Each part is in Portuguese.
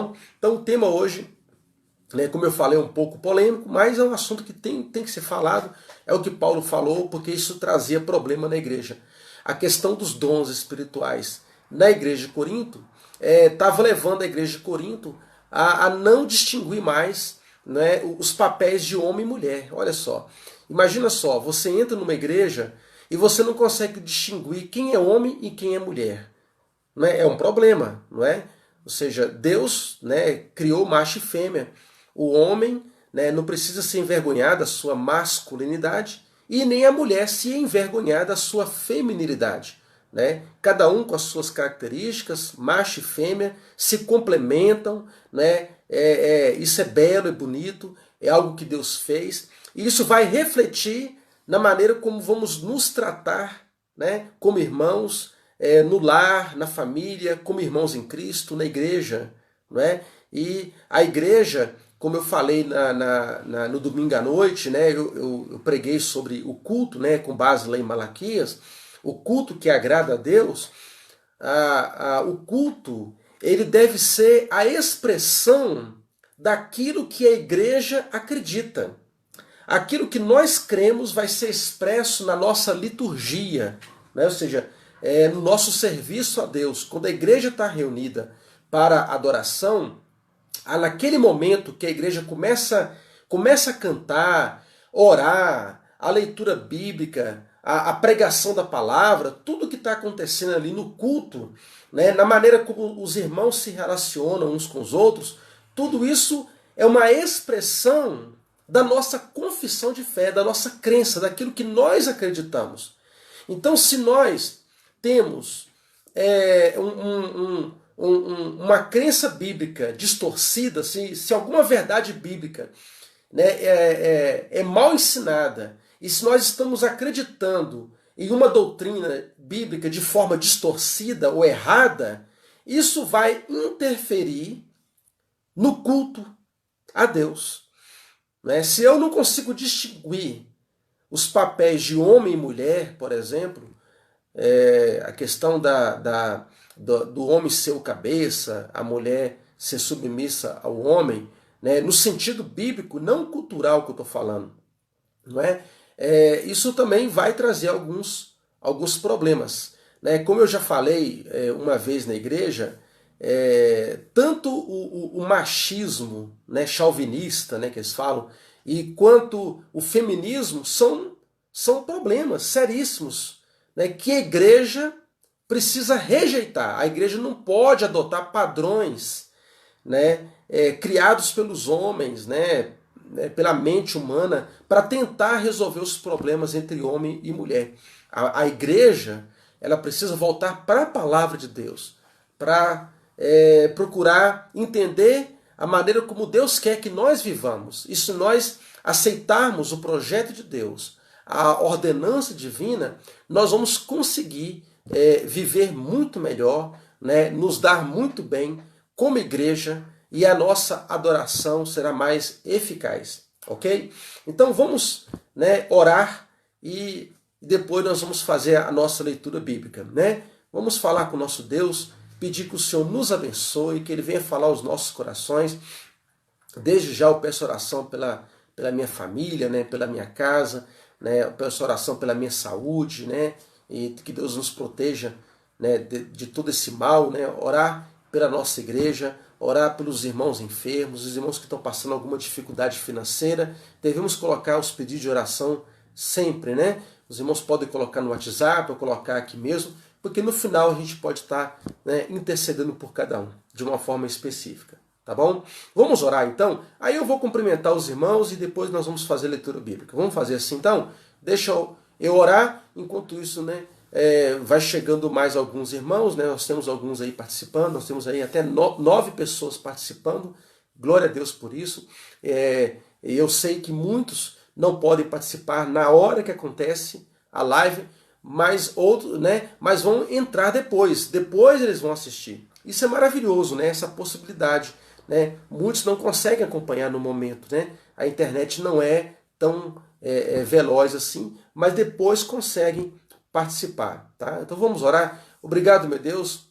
bom? Então o tema hoje, né, como eu falei, é um pouco polêmico, mas é um assunto que tem que ser falado, é o que Paulo falou, porque isso trazia problema na igreja. A questão dos dons espirituais na igreja de Corinto estava levando a igreja de Corinto a não distinguir mais, né, os papéis de homem e mulher. Olha só, imagina só, você entra numa igreja e você não consegue distinguir quem é homem e quem é mulher. Não é? É um problema, não é? Ou seja, Deus, né, criou macho e fêmea. O homem, né, não precisa se envergonhar da sua masculinidade e nem a mulher se envergonhar da sua feminilidade. Né? Cada um com as suas características, macho e fêmea, se complementam. Né? Isso é belo, é bonito, é algo que Deus fez. E isso vai refletir na maneira como vamos nos tratar, né, como irmãos, no lar, na família, como irmãos em Cristo, na igreja. Não é? E a igreja, como eu falei no domingo à noite, né, eu preguei sobre o culto, né, com base lá em Malaquias, o culto que agrada a Deus, o culto ele deve ser a expressão daquilo que a igreja acredita. Aquilo que nós cremos vai ser expresso na nossa liturgia, né? Ou seja, no nosso serviço a Deus. Quando a igreja está reunida para adoração, naquele momento que a igreja começa a cantar, orar, a leitura bíblica, a pregação da palavra, tudo que está acontecendo ali no culto, né, na maneira como os irmãos se relacionam uns com os outros, tudo isso é uma expressão da nossa confissão de fé, da nossa crença, daquilo que nós acreditamos. Então, se nós temos uma crença bíblica distorcida, se alguma verdade bíblica, né, é mal ensinada, e se nós estamos acreditando em uma doutrina bíblica de forma distorcida ou errada, isso vai interferir no culto a Deus. Né? Se eu não consigo distinguir os papéis de homem e mulher, por exemplo, a questão do homem ser o cabeça, a mulher ser submissa ao homem, né? No sentido bíblico, não cultural que eu estou falando, não é? Isso também vai trazer alguns problemas. Né? Como eu já falei uma vez na igreja, tanto o machismo, né, chauvinista, né, que eles falam, e quanto o feminismo são problemas seríssimos, né, que a igreja precisa rejeitar. A igreja não pode adotar padrões, né, criados pelos homens, né, pela mente humana, para tentar resolver os problemas entre homem e mulher. A igreja ela precisa voltar para a palavra de Deus, para procurar entender a maneira como Deus quer que nós vivamos. E se nós aceitarmos o projeto de Deus, a ordenança divina, nós vamos conseguir viver muito melhor, né, nos dar muito bem como igreja, e a nossa adoração será mais eficaz, ok? Então vamos, né, orar e depois nós vamos fazer a nossa leitura bíblica, né? Vamos falar com o nosso Deus, pedir que o Senhor nos abençoe, que Ele venha falar aos nossos corações. Desde já eu peço oração pela minha família, né, pela minha casa, né, eu peço oração pela minha saúde, né, e que Deus nos proteja, né, de todo esse mal, né, orar pela nossa igreja, orar pelos irmãos enfermos, os irmãos que estão passando alguma dificuldade financeira. Devemos colocar os pedidos de oração sempre, né? Os irmãos podem colocar no WhatsApp ou colocar aqui mesmo, porque no final a gente pode estar, né, intercedendo por cada um, de uma forma específica. Tá bom? Vamos orar então? Aí eu vou cumprimentar os irmãos e depois nós vamos fazer a leitura bíblica. Vamos fazer assim então? Deixa eu orar, enquanto isso, né, vai chegando mais alguns irmãos, né? Nós temos alguns aí participando, nós temos aí até 9 pessoas participando, glória a Deus por isso. Eu sei que muitos não podem participar na hora que acontece a live, mas outros, né, mas vão entrar depois eles vão assistir. Isso é maravilhoso, né? Essa possibilidade, né? Muitos não conseguem acompanhar no momento, né? A internet não é tão veloz assim, mas depois conseguem participar, tá? Então vamos orar. Obrigado, meu Deus,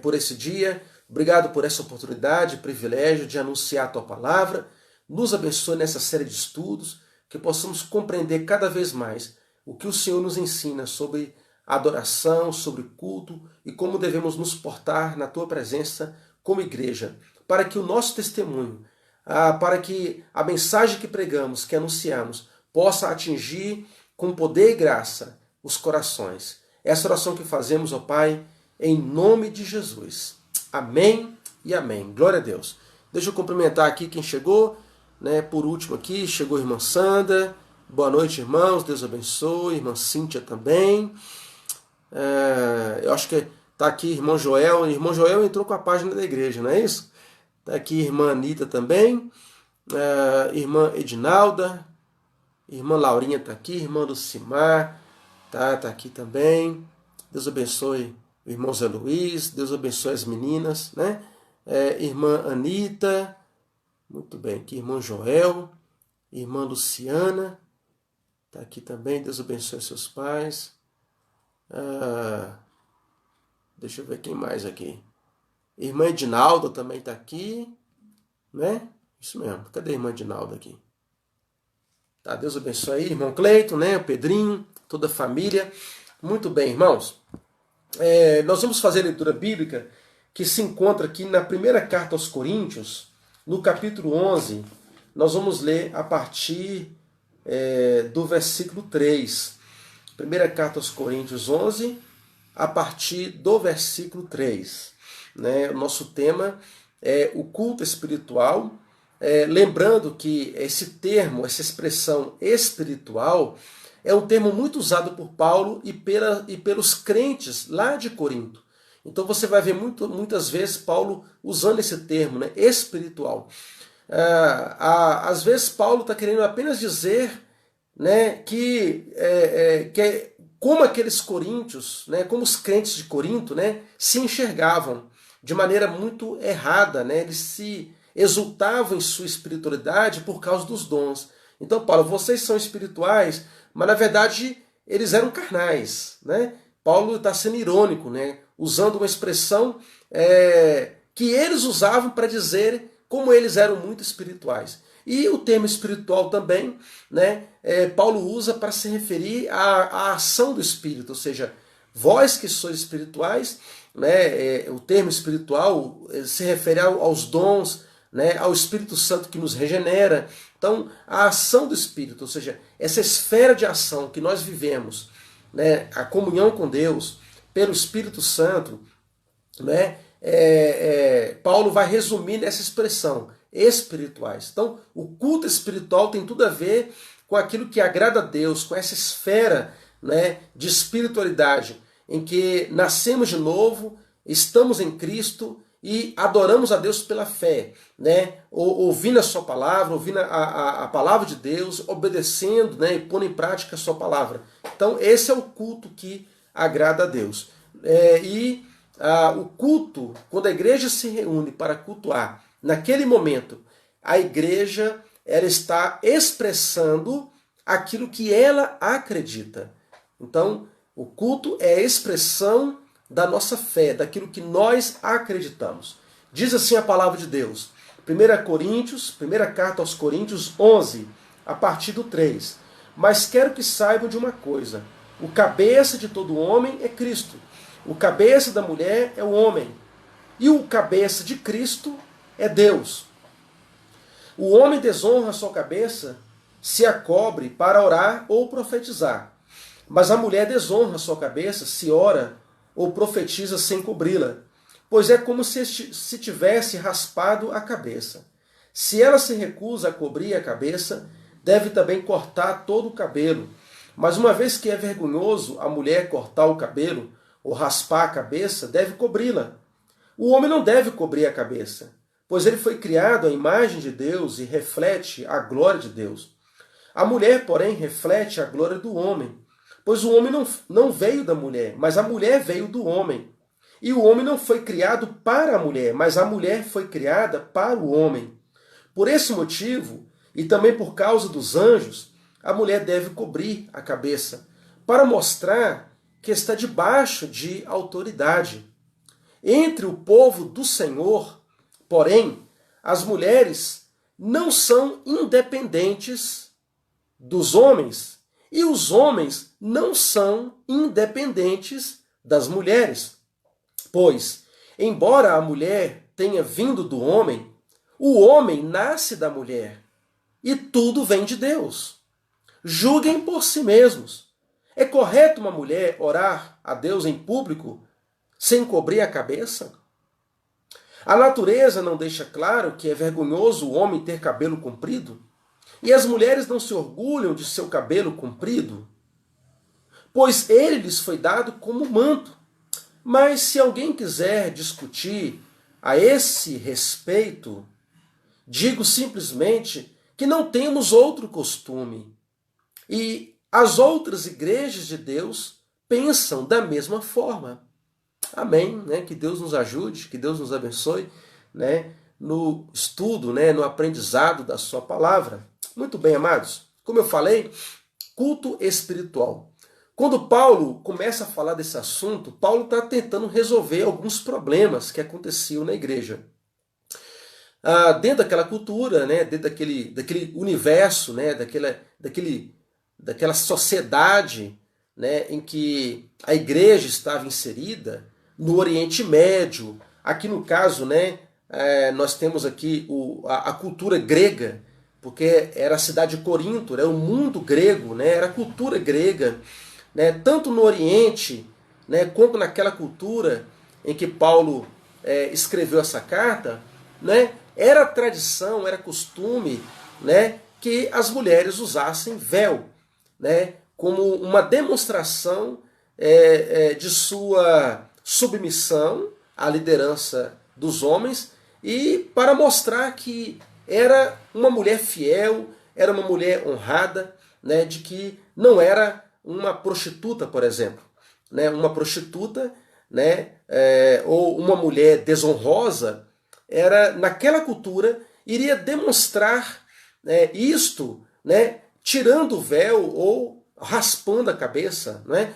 por esse dia. Obrigado por essa oportunidade, privilégio de anunciar a Tua palavra. Nos abençoe nessa série de estudos, que possamos compreender cada vez mais o que o Senhor nos ensina sobre adoração, sobre culto e como devemos nos portar na Tua presença como igreja, para que o nosso testemunho, para que a mensagem que pregamos, que anunciamos, possa atingir com poder e graça os corações. Essa oração que fazemos, ó Pai, em nome de Jesus. Amém e amém. Glória a Deus. Deixa eu cumprimentar aqui quem chegou, né? Por último aqui, chegou a irmã Sandra. Boa noite, irmãos. Deus abençoe. Irmã Cíntia também. Eu acho que está aqui irmão Joel. Irmão Joel entrou com a página da igreja, não é isso? Está aqui irmã Anitta também. Irmã Edinalda. Irmã Laurinha está aqui. Irmã Lucimar tá aqui também. Deus abençoe o irmão Zé Luiz. Deus abençoe as meninas, né? Irmã Anitta. Muito bem. Aqui irmão Joel. Irmã Luciana. Está aqui também. Deus abençoe seus pais. Deixa eu ver quem mais aqui. Irmã Edinalda também está aqui, né? Isso mesmo. Cadê a irmã Edinalda aqui? Tá, Deus abençoe aí, irmão Cleiton, né? O Pedrinho, toda a família. Muito bem, irmãos. Nós vamos fazer a leitura bíblica que se encontra aqui na primeira carta aos Coríntios, no capítulo 11. Nós vamos ler a partir do versículo 3. Primeira carta aos Coríntios 11, a partir do versículo 3. Né? O nosso tema é o culto espiritual. Lembrando que esse termo, essa expressão espiritual, é um termo muito usado por Paulo e pelos crentes lá de Corinto. Então você vai ver muitas vezes Paulo usando esse termo, né? Espiritual. Às vezes Paulo está querendo apenas dizer, né, que como aqueles coríntios, né, como os crentes de Corinto, né, se enxergavam de maneira muito errada, né? Eles se exultavam em sua espiritualidade por causa dos dons. Então, Paulo, vocês são espirituais, mas na verdade eles eram carnais, né? Paulo está sendo irônico, né? Usando uma expressão que eles usavam para dizer como eles eram muito espirituais. E o termo espiritual também, né? Paulo usa para se referir à ação do Espírito, ou seja, vós que sois espirituais, né? O termo espiritual se refere aos dons, né? Ao Espírito Santo que nos regenera. Então, a ação do Espírito, ou seja, essa esfera de ação que nós vivemos, né? A comunhão com Deus pelo Espírito Santo, né? Paulo vai resumir nessa expressão, espirituais. Então, o culto espiritual tem tudo a ver com aquilo que agrada a Deus, com essa esfera, né, de espiritualidade, em que nascemos de novo, estamos em Cristo e adoramos a Deus pela fé, né, ouvindo a sua palavra, ouvindo a palavra de Deus, obedecendo, né, e pondo em prática a sua palavra. Então, esse é o culto que agrada a Deus. O culto, quando a igreja se reúne para cultuar, naquele momento, a igreja ela está expressando aquilo que ela acredita. Então, o culto é a expressão da nossa fé, daquilo que nós acreditamos. Diz assim a palavra de Deus. Primeira carta aos Coríntios 11, a partir do 3. Mas quero que saibam de uma coisa. O cabeça de todo homem é Cristo. O cabeça da mulher é o homem. E o cabeça de Cristo é Deus. O homem desonra a sua cabeça se a cobre para orar ou profetizar. Mas a mulher desonra a sua cabeça se ora ou profetiza sem cobri-la. Pois é como se tivesse raspado a cabeça. Se ela se recusa a cobrir a cabeça, deve também cortar todo o cabelo. Mas uma vez que é vergonhoso a mulher cortar o cabelo ou raspar a cabeça, deve cobri-la. O homem não deve cobrir a cabeça, pois ele foi criado à imagem de Deus e reflete a glória de Deus. A mulher, porém, reflete a glória do homem, pois o homem não veio da mulher, mas a mulher veio do homem. E o homem não foi criado para a mulher, mas a mulher foi criada para o homem. Por esse motivo, e também por causa dos anjos, a mulher deve cobrir a cabeça, para mostrar que está debaixo de autoridade. Entre o povo do Senhor, porém, as mulheres não são independentes dos homens e os homens não são independentes das mulheres. Pois, embora a mulher tenha vindo do homem, o homem nasce da mulher e tudo vem de Deus. Julguem por si mesmos. É correto uma mulher orar a Deus em público sem cobrir a cabeça? A natureza não deixa claro que é vergonhoso o homem ter cabelo comprido? E as mulheres não se orgulham de seu cabelo comprido? Pois ele lhes foi dado como manto. Mas se alguém quiser discutir a esse respeito, digo simplesmente que não temos outro costume. E as outras igrejas de Deus pensam da mesma forma. Amém, né? Que Deus nos ajude, que Deus nos abençoe, né? No estudo, né? No aprendizado da sua palavra. Muito bem, amados. Como eu falei, culto espiritual. Quando Paulo começa a falar desse assunto, Paulo está tentando resolver alguns problemas que aconteciam na igreja. Dentro daquela cultura, né? Dentro daquele universo, né? Daquela sociedade, né? Em que a igreja estava inserida, no Oriente Médio, aqui no caso, né? Nós temos aqui a cultura grega, porque era a cidade de Corinto, era o mundo grego, né? Era a cultura grega, né? Tanto no Oriente, né? Quanto naquela cultura em que Paulo escreveu essa carta, né? Era tradição, era costume, né? Que as mulheres usassem véu, né? Como uma demonstração de sua submissão à liderança dos homens e para mostrar que era uma mulher fiel, era uma mulher honrada, né, de que não era uma prostituta, por exemplo. Né, uma prostituta, né, ou uma mulher desonrosa, naquela cultura, iria demonstrar isto, né, tirando o véu ou raspando a cabeça, né,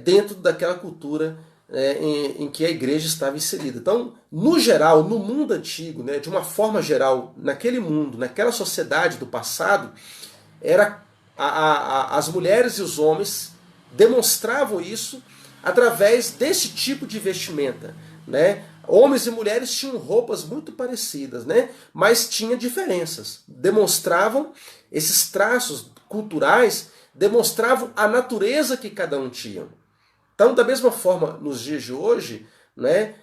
dentro daquela cultura em que a igreja estava inserida. Então, no geral, no mundo antigo, né, de uma forma geral, naquele mundo, naquela sociedade do passado, as mulheres e os homens demonstravam isso através desse tipo de vestimenta. Né? Homens e mulheres tinham roupas muito parecidas, né? Mas tinha diferenças. Demonstravam esses traços culturais, demonstravam a natureza que cada um tinha. Então, da mesma forma, nos dias de hoje, né,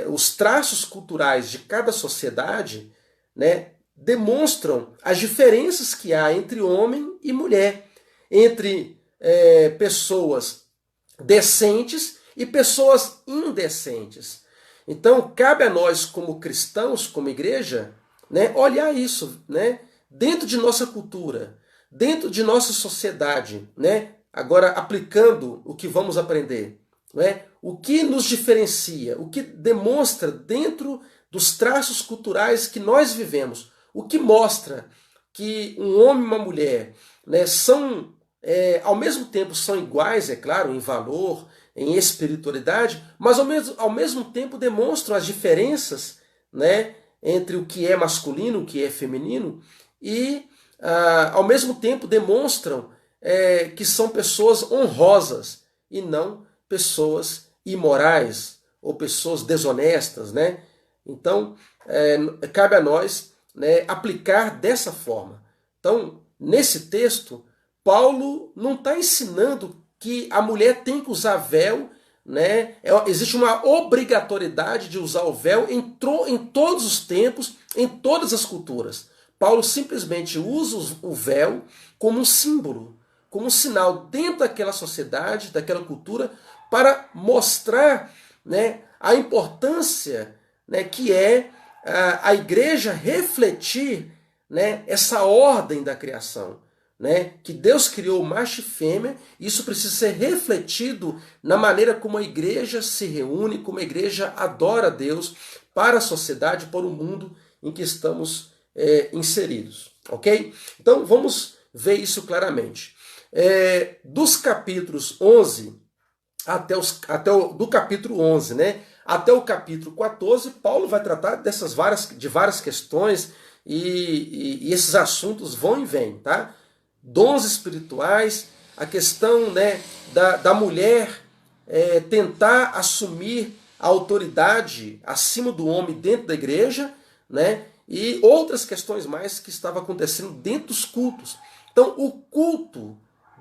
os traços culturais de cada sociedade, né, demonstram as diferenças que há entre homem e mulher, entre pessoas decentes e pessoas indecentes. Então, cabe a nós, como cristãos, como igreja, né, olhar isso, né, dentro de nossa cultura, dentro de nossa sociedade, né, agora aplicando o que vamos aprender, né, o que nos diferencia, o que demonstra dentro dos traços culturais que nós vivemos, o que mostra que um homem e uma mulher, né, são, ao mesmo tempo, são iguais, é claro, em valor, em espiritualidade, mas ao mesmo tempo demonstram as diferenças, né, entre o que é masculino, o que é feminino, e ao mesmo tempo demonstram que são pessoas honrosas e não pessoas imorais ou pessoas desonestas, né? Então, cabe a nós, né, aplicar dessa forma. Então, nesse texto, Paulo não está ensinando que a mulher tem que usar véu, né? Existe uma obrigatoriedade de usar o véu em todos os tempos, em todas as culturas. Paulo simplesmente usa o véu como um símbolo, como um sinal dentro daquela sociedade, daquela cultura, para mostrar, né, a importância, né, que é a igreja refletir, né, essa ordem da criação. Né, que Deus criou macho e fêmea, e isso precisa ser refletido na maneira como a igreja se reúne, como a igreja adora a Deus para a sociedade, para o mundo em que estamos inseridos. Ok? Então vamos ver isso claramente. Dos capítulos 11 do capítulo 11, né, até o capítulo 14, Paulo vai tratar de várias questões e esses assuntos vão e vêm, tá? Dons espirituais, a questão, né, da mulher tentar assumir a autoridade acima do homem dentro da igreja, né, e outras questões mais que estavam acontecendo dentro dos cultos. Então, o culto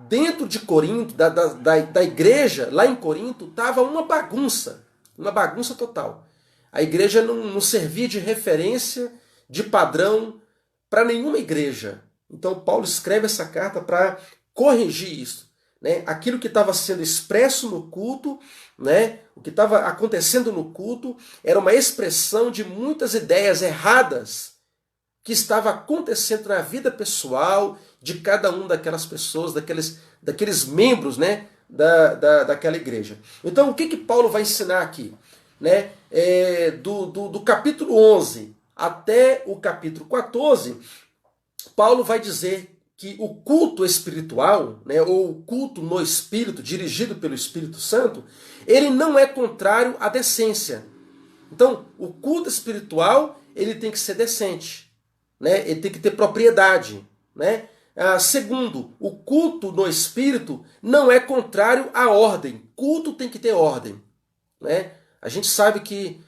dentro de Corinto, da igreja lá em Corinto, estava uma bagunça total. A igreja não servia de referência, de padrão para nenhuma igreja. Então Paulo escreve essa carta para corrigir isso. Né? Aquilo que estava sendo expresso no culto, né? O que estava acontecendo no culto, era uma expressão de muitas ideias erradas que estava acontecendo na vida pessoal de cada um daquelas pessoas, daqueles membros, né, daquela igreja. Então, o que Paulo vai ensinar aqui? Né? Do capítulo 11 até o capítulo 14, Paulo vai dizer que o culto espiritual, né, ou o culto no Espírito, dirigido pelo Espírito Santo, ele não é contrário à decência. Então, o culto espiritual, ele tem que ser decente, né? Ele tem que ter propriedade, né? Segundo, o culto no Espírito não é contrário à ordem. Culto tem que ter ordem, né? A gente sabe que,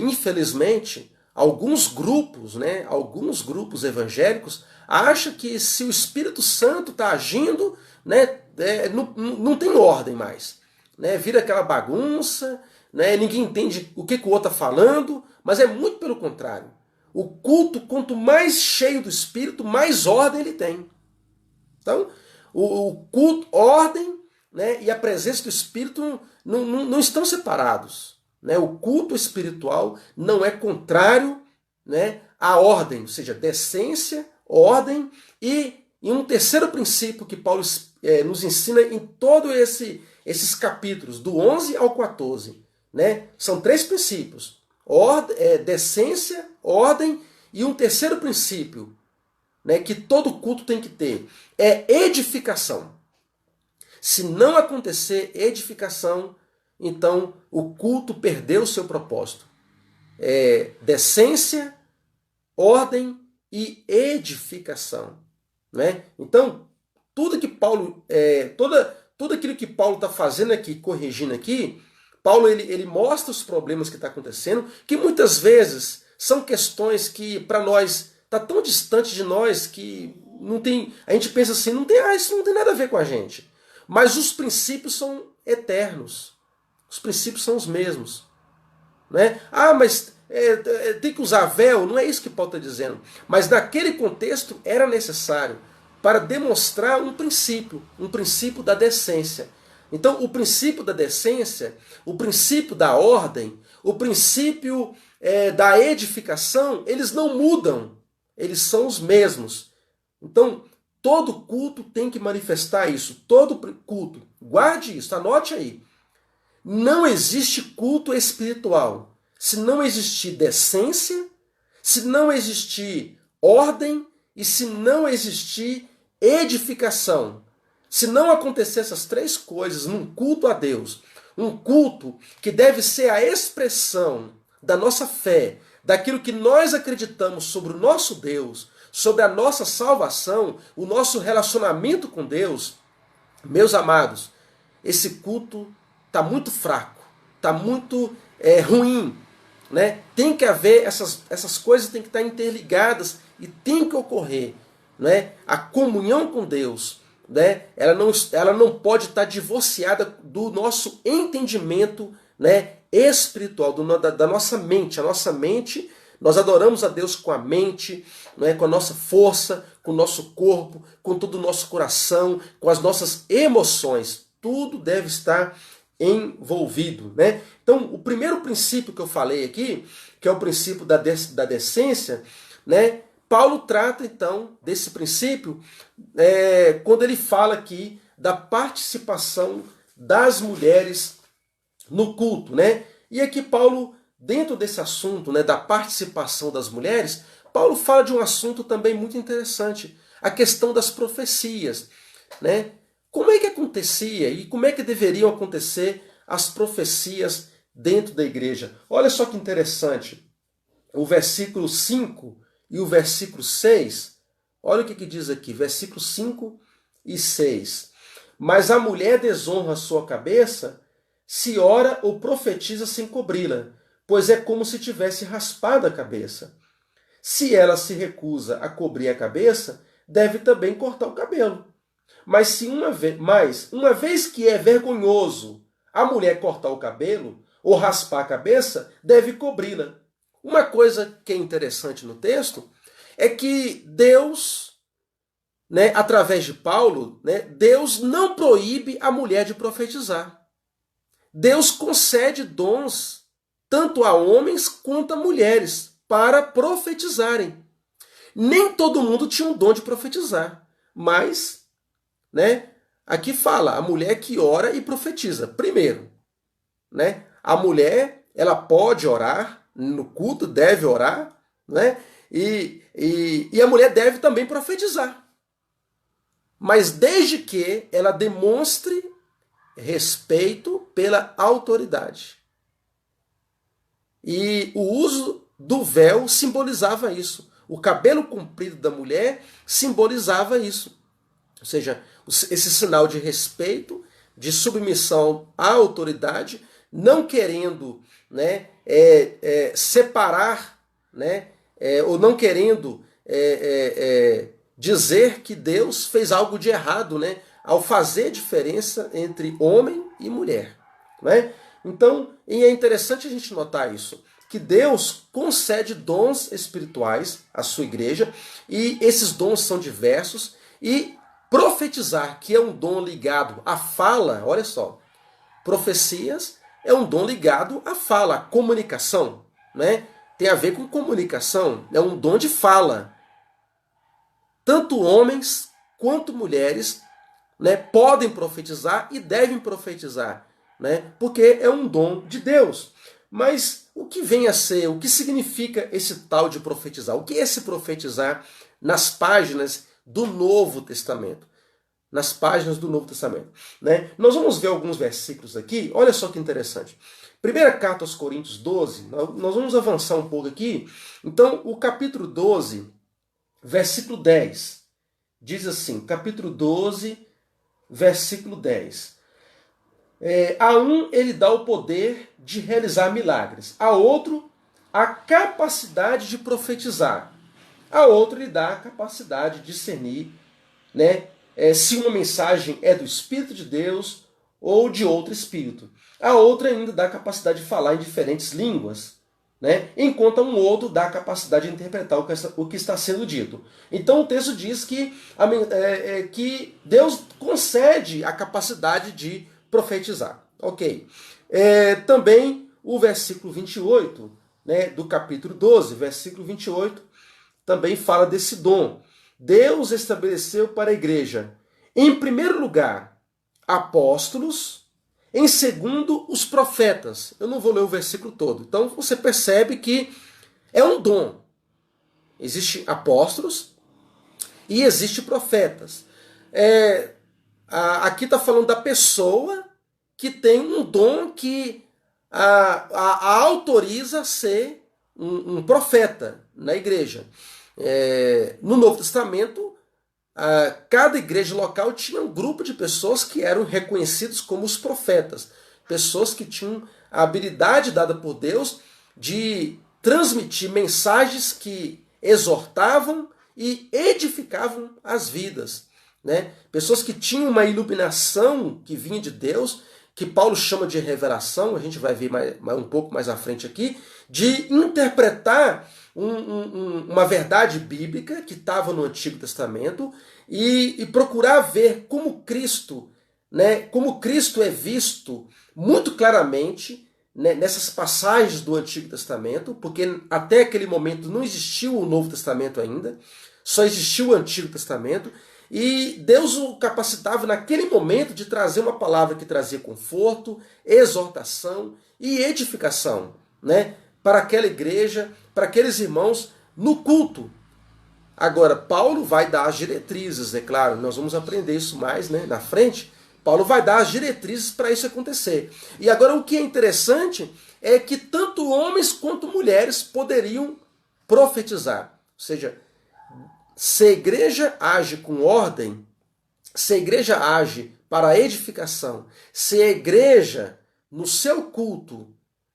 infelizmente, alguns grupos evangélicos acham que se o Espírito Santo está agindo, né, não tem ordem mais. Né? Vira aquela bagunça, né? Ninguém entende o que o outro está falando, mas é muito pelo contrário. O culto, quanto mais cheio do Espírito, mais ordem ele tem. Então, o culto, ordem, né, e a presença do Espírito não estão separados. Né? O culto espiritual não é contrário, né, à ordem, ou seja, decência, ordem e um terceiro princípio que Paulo nos ensina em todos esses capítulos, do 11 ao 14. Né? São 3 princípios: decência, ordem e um terceiro princípio, né, que todo culto tem que ter, é edificação. Se não acontecer edificação, então o culto perdeu o seu propósito. Decência, ordem e edificação. Né? Então, tudo aquilo que Paulo está fazendo aqui, corrigindo aqui, Paulo ele mostra os problemas que está acontecendo, que muitas vezes são questões que para nós está tão distante de nós que não tem, a gente pensa assim, isso não tem nada a ver com a gente. Mas os princípios são eternos. Os princípios são os mesmos. Né? Mas tem que usar véu, não é isso que Paulo está dizendo. Mas naquele contexto era necessário para demonstrar um princípio da decência. Então o princípio da decência, o princípio da ordem, o princípio da edificação, eles não mudam, eles são os mesmos. Então todo culto tem que manifestar isso, todo culto, guarde isso, anote aí. Não existe culto espiritual se não existir decência, se não existir ordem e se não existir edificação. Se não acontecer essas 3 coisas num culto a Deus, um culto que deve ser a expressão da nossa fé, daquilo que nós acreditamos sobre o nosso Deus, sobre a nossa salvação, o nosso relacionamento com Deus, meus amados, esse culto está muito fraco, está muito ruim. Né? Tem que haver, essas coisas têm que estar interligadas e tem que ocorrer. Né? A comunhão com Deus, né? ela não pode estar divorciada do nosso entendimento, né, espiritual, da nossa mente. A nossa mente, nós adoramos a Deus com a mente, né, com a nossa força, com o nosso corpo, com todo o nosso coração, com as nossas emoções. Tudo deve estar envolvido. Né? Então, o primeiro princípio que eu falei aqui, que é o princípio da decência, né? Paulo trata então desse princípio quando ele fala aqui da participação das mulheres no culto. Né? E aqui Paulo, dentro desse assunto, né, da participação das mulheres, Paulo fala de um assunto também muito interessante, a questão das profecias. Né? Como é que acontecia e como é que deveriam acontecer as profecias dentro da igreja. Olha só que interessante, o versículo 5 e o versículo 6, olha o que diz aqui, versículo 5 e 6. Mas a mulher desonra sua cabeça se ora ou profetiza sem cobri-la, pois é como se tivesse raspado a cabeça. Se ela se recusa a cobrir a cabeça, deve também cortar o cabelo. Mas uma vez que é vergonhoso a mulher cortar o cabelo ou raspar a cabeça, deve cobri-la. Uma coisa que é interessante no texto é que Deus, através de Paulo, Deus não proíbe a mulher de profetizar. Deus concede dons tanto a homens quanto a mulheres para profetizarem. Nem todo mundo tinha um dom de profetizar, mas, aqui fala, a mulher que ora e profetiza. Primeiro, a mulher, ela pode orar no culto, deve orar, e a mulher deve também profetizar. Mas desde que ela demonstre respeito pela autoridade. E o uso do véu simbolizava isso. O cabelo comprido da mulher simbolizava isso. Ou seja, esse sinal de respeito, de submissão à autoridade, não querendo separar, ou não querendo dizer que Deus fez algo de errado, ao fazer diferença entre homem e mulher. Então, e é interessante a gente notar isso, que Deus concede dons espirituais à sua igreja, e esses dons são diversos, e profetizar, que é um dom ligado à fala, olha só, profecias é um dom ligado à fala, à comunicação, tem a ver com comunicação, é um dom de fala. Tanto homens quanto mulheres podem profetizar e devem profetizar, porque é um dom de Deus. Mas o que vem a ser, o que significa esse tal de profetizar? O que é esse profetizar nas páginas do Novo Testamento? Nas páginas do Novo Testamento. Nós vamos ver alguns versículos aqui, olha só que interessante. Primeira carta aos Coríntios 12, nós vamos avançar um pouco aqui. Então, o capítulo 12, versículo 10, diz assim, capítulo 12, versículo 10. A um ele dá o poder de realizar milagres, a outro a capacidade de profetizar, a outro ele dá a capacidade de discernir, se uma mensagem é do Espírito de Deus ou de outro Espírito. A outra ainda dá a capacidade de falar em diferentes línguas, enquanto um outro dá a capacidade de interpretar o que está sendo dito. Então o texto diz que Deus concede a capacidade de profetizar. Ok. Também o versículo 28, do capítulo 12, versículo 28, também fala desse dom. Deus estabeleceu para a igreja, em primeiro lugar, apóstolos, em segundo, os profetas. Eu não vou ler o versículo todo. Então você percebe que é um dom. Existem apóstolos e existem profetas. Aqui está falando da pessoa que tem um dom que a autoriza a ser um profeta na igreja. No Novo Testamento, cada igreja local tinha um grupo de pessoas que eram reconhecidos como os profetas. Pessoas que tinham a habilidade dada por Deus de transmitir mensagens que exortavam e edificavam as vidas. Pessoas que tinham uma iluminação que vinha de Deus, que Paulo chama de revelação, a gente vai ver um pouco mais à frente aqui, de interpretar uma verdade bíblica que estava no Antigo Testamento e procurar ver como Cristo é visto muito claramente nessas passagens do Antigo Testamento, porque até aquele momento não existiu o Novo Testamento ainda, só existiu o Antigo Testamento, e Deus o capacitava naquele momento de trazer uma palavra que trazia conforto, exortação e edificação, para aquela igreja, para aqueles irmãos no culto. Agora, Paulo vai dar as diretrizes, é claro, nós vamos aprender isso mais na frente, Paulo vai dar as diretrizes para isso acontecer. E agora o que é interessante é que tanto homens quanto mulheres poderiam profetizar. Ou seja, se a igreja age com ordem, se a igreja age para a edificação, se a igreja, no seu culto,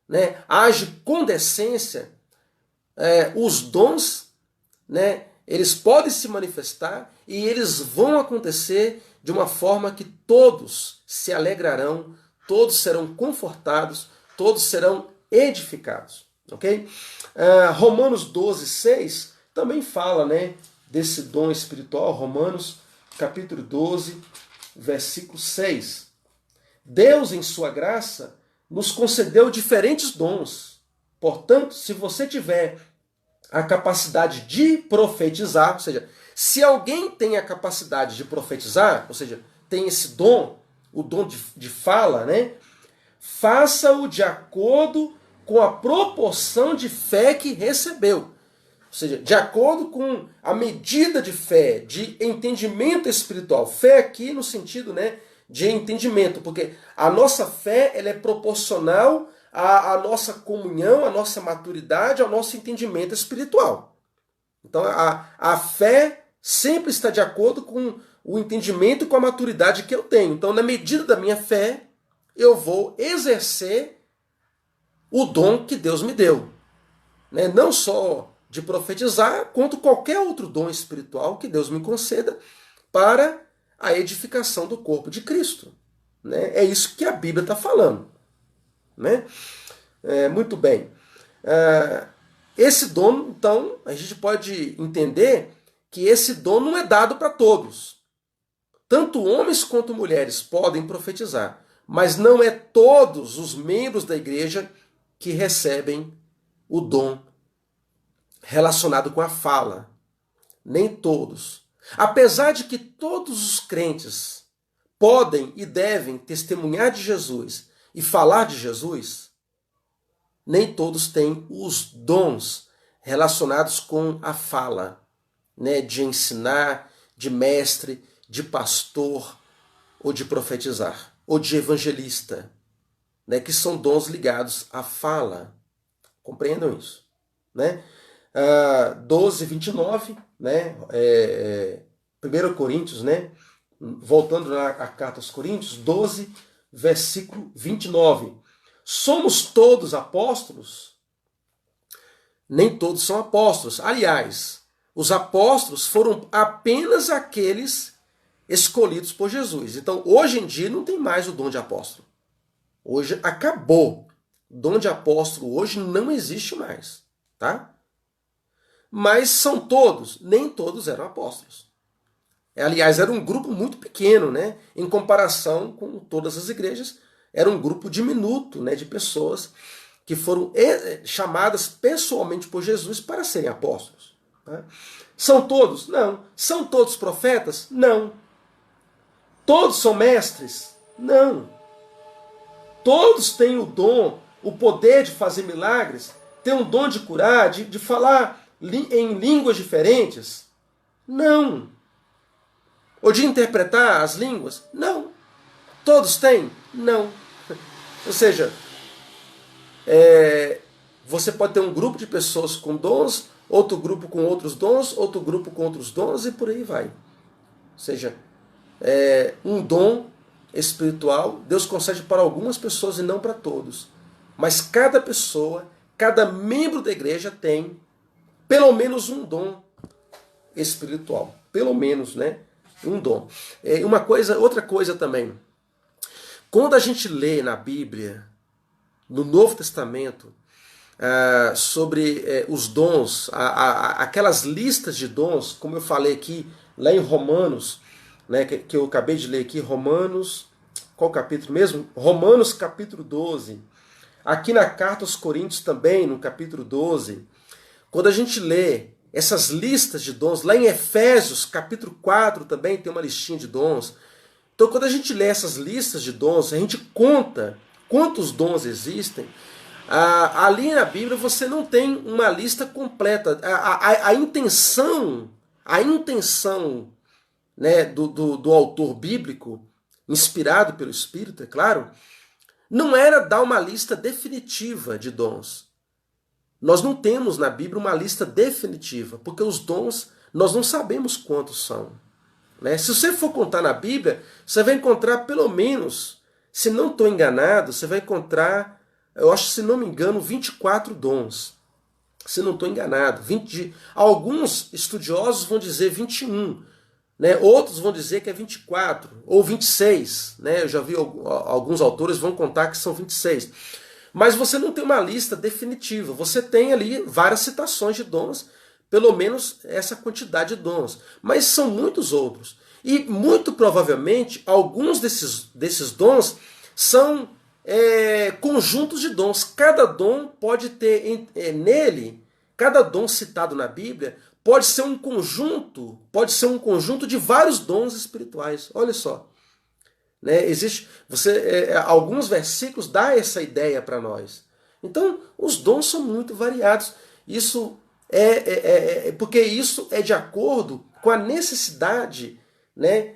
né, age com decência, os dons, né, eles podem se manifestar e eles vão acontecer de uma forma que todos se alegrarão, todos serão confortados, todos serão edificados. Ok? Romanos 12, 6 também fala, né, desse dom espiritual. Romanos capítulo 12, versículo 6. Deus, em sua graça, nos concedeu diferentes dons. Portanto, se você tiver a capacidade de profetizar, ou seja, se alguém tem a capacidade de profetizar, ou seja, tem esse dom, o dom de fala, né? Faça-o de acordo com a proporção de fé que recebeu. Ou seja, de acordo com a medida de fé, de entendimento espiritual. Fé aqui no sentido, né, de entendimento, porque a nossa fé ela é proporcional à nossa comunhão, à nossa maturidade, ao nosso entendimento espiritual. Então a fé sempre está de acordo com o entendimento e com a maturidade que eu tenho. Então, na medida da minha fé, eu vou exercer o dom que Deus me deu. Né? Não só de profetizar, quanto qualquer outro dom espiritual que Deus me conceda para a edificação do corpo de Cristo. Né? É isso que a Bíblia está falando. Né? Muito bem. Esse dom, então, a gente pode entender que esse dom não é dado para todos. Tanto homens quanto mulheres podem profetizar, mas não é todos os membros da igreja que recebem o dom relacionado com a fala. Nem todos. Apesar de que todos os crentes podem e devem testemunhar de Jesus e falar de Jesus, nem todos têm os dons relacionados com a fala, né, de ensinar, de mestre, de pastor, ou de profetizar, ou de evangelista, né, que são dons ligados à fala. Compreendam isso. Né? 12, 29, né, 1 Coríntios, né, voltando à carta aos Coríntios, 12, versículo 29. Somos todos apóstolos? Nem todos são apóstolos. Aliás, os apóstolos foram apenas aqueles escolhidos por Jesus. Então, hoje em dia, não tem mais o dom de apóstolo. Hoje acabou. O dom de apóstolo hoje não existe mais. Tá? Mas são todos? Nem todos eram apóstolos. Aliás, era um grupo muito pequeno, né? Em comparação com todas as igrejas. Era um grupo diminuto, né, de pessoas que foram chamadas pessoalmente por Jesus para serem apóstolos. Né? São todos? Não. São todos profetas? Não. Todos são mestres? Não. Todos têm o dom, o poder de fazer milagres? Têm um dom de curar, de falar em línguas diferentes? Não. Ou de interpretar as línguas? Não. Todos têm? Não. Ou seja, você pode ter um grupo de pessoas com dons, outro grupo com outros dons, outro grupo com outros dons e por aí vai. Ou seja, um dom espiritual Deus concede para algumas pessoas e não para todos. Mas cada pessoa, cada membro da igreja tem pelo menos um dom espiritual. Pelo menos, né? Um dom. Outra coisa também. Quando a gente lê na Bíblia, no Novo Testamento, sobre os dons, aquelas listas de dons, como eu falei aqui, lá em Romanos, né, que eu acabei de ler aqui, Romanos, qual capítulo mesmo? Romanos capítulo 12. Aqui na carta aos Coríntios também, no capítulo 12. Quando a gente lê essas listas de dons, lá em Efésios capítulo 4 também tem uma listinha de dons. Então, quando a gente lê essas listas de dons, a gente conta quantos dons existem. Ali na Bíblia você não tem uma lista completa. A intenção, né, do autor bíblico inspirado pelo Espírito, é claro, não era dar uma lista definitiva de dons. Nós não temos na Bíblia uma lista definitiva, porque os dons nós não sabemos quantos são. Né? Se você for contar na Bíblia, você vai encontrar pelo menos, se não estou enganado, você vai encontrar, eu acho, se não me engano, 24 dons. Se não estou enganado. Alguns estudiosos vão dizer 21. Né? Outros vão dizer que é 24 ou 26. Né? Eu já vi alguns autores vão contar que são 26. Mas você não tem uma lista definitiva. Você tem ali várias citações de dons, pelo menos essa quantidade de dons. Mas são muitos outros. E muito provavelmente alguns desses dons são conjuntos de dons. Cada dom pode ter nele, cada dom citado na Bíblia pode ser um conjunto de vários dons espirituais. Olha só. Né? Alguns versículos dão essa ideia para nós. Então, os dons são muito variados. Isso porque isso é de acordo com a necessidade, né,